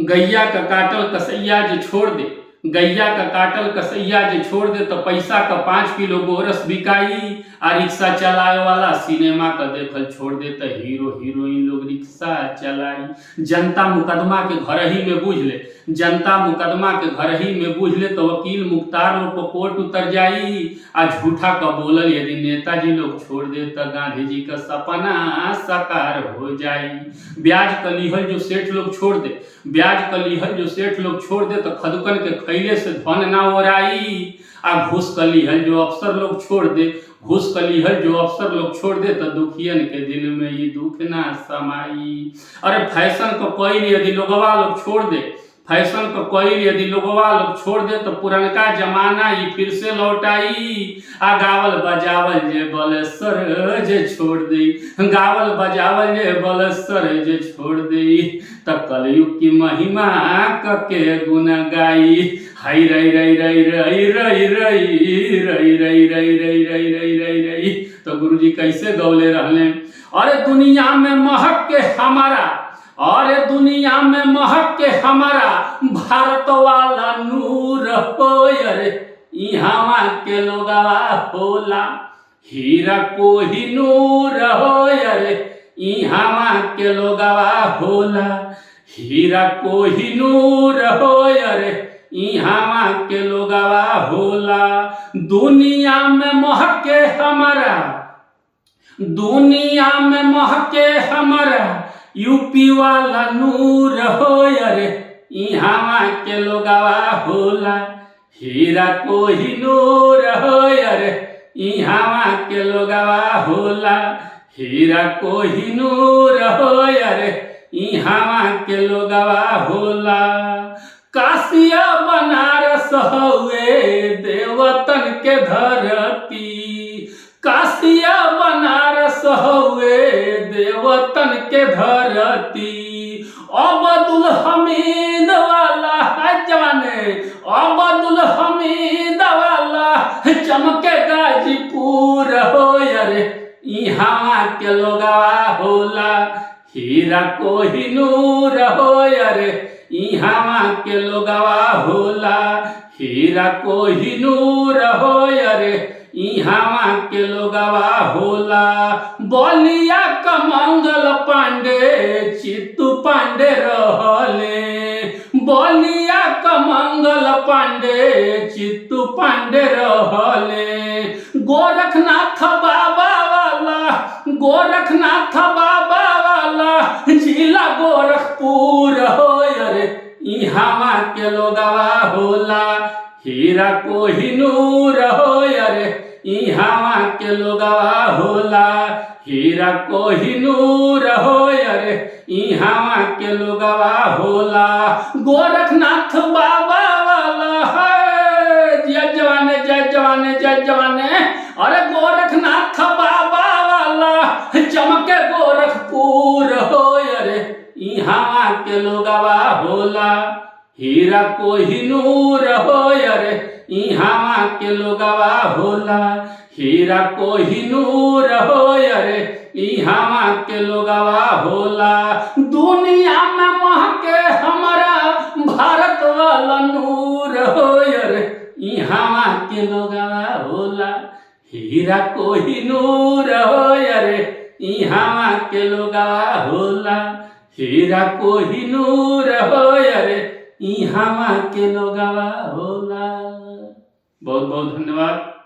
गैया का काटल कसैया जे छोड़ दे, गैया का काटल कसैया जे छोड़ दे तो पैसा का 5 किलो गोरस बिकाई। आ रिक्शा चलाए वाला सिनेमा का देखल छोड़ दे तो हीरो हीरोइन लोग रिक्शा चलाई। जनता मुकदमा के घर ही में बुझ ले, जनता मुकदमा के घर ही में बुझ ले तो वकील मुख्तार लोग को कोर्ट उतर जाई। आ झूठा का बोलल यदि नेताजी लोग छोड़ दे तो गांधी जी का सपना साकार हो जाई। ब्याज का लिहल जो सेठ लोग छोड़ दे, ब्याज का लिहल जो सेठ लोग छोड़ दे तो खदुकन के खैले से धन ना ओराई। आ घूस का लिहल जो अफसर लोग छोड़ दे, घूस का लिहल जो अफसर लोग छोड़ दे तो दुखियन के दिल में ये दुख ना समाई। अरे फैशन को कोई यदि लोगवा लोग छोड़ दे, फैशन को कोई यदि लोगवा लोग छोड़ दे तो पुरनका जमाना ये फिर से लौट आई। आ गावल बजावल जे बलेसर जे छोड़ दे, गावल बजावल जे बलेसर जे छोड़ दे तो कलयुग की महिमा कके गुण गाई। हाय रई रई रई रई रई रई रई रई रई रई रई रई रई रई। तो गुरुजी कैसे गौले रहले, अरे दुनिया में महक के हमारा, और दुनिया में महक के हमारा भारत वाला नूर हो। अरे यहाँ के लोगवा होला हीरा कोहिनूर हो। अरे यहाँ के लोगवा होला हीरा कोहिनूर हो। अरे यहाँ के लोगवा होला दुनिया में महके हमारा, दुनिया में महके हमारा यूपी वाला नूर हो। अरे यहाँ के लोगवा होला हीरा कोहिनूर हो। अरे यहाँ के लोगवा होला हीरा कोहिनूर हो। अरे यहाँ के लोगवा होला काशिया बनारस हुए देवतन के धरती, काशिया बनारस हुए देवतन के धरती। अब्दुल हमीद वाला है जवाने, अब्दुल हमीद वाला चमके गाजीपुर हो। अरे यहाँ के लोगवा होला हीरा कोहिनूर हो। अरे यहाँ के लोगवा होला हीरा कोहिनूर हो। अरे यहाँ के लोगवा होला बलिया का मंगल पांडे चित्तू पांडे रहले, बलिया का मंगल पांडे चित्तू पांडे रहले। गोरखनाथ बाबा वाला, गोरखनाथ बाबा वाला जिला गोरखपुर हो। अरे यहाँ के लोगवा होला हीरा कोहिनूर हो। अरे यहाँ के लोगवा होला हीरा कोहिनूर हो। अरे यहाँ के लोगवा होला गोरखनाथ बाबा वाला है। जय जवाने जय जवाने जय जवाने। अरे गोरखनाथ बाबा वाला चमके गोरखपुर हो। अरे यहाँ के लोगवा होला हीरा कोहिनूर हो। अरे यहाँ के लोगवा होला हीरा कोहिनूर हो। अरे यहाँ के लोगवा होला दुनिया में महके हमारा भारत वाला नूर हो। अरे यहाँ के लोगवा होला हीरा कोहिनूर हो। अरे यहाँ के लोगवा होला हीरा कोहिनूर हो। अरे यहाँ के लोगवा होला। बहुत बहुत धन्यवाद।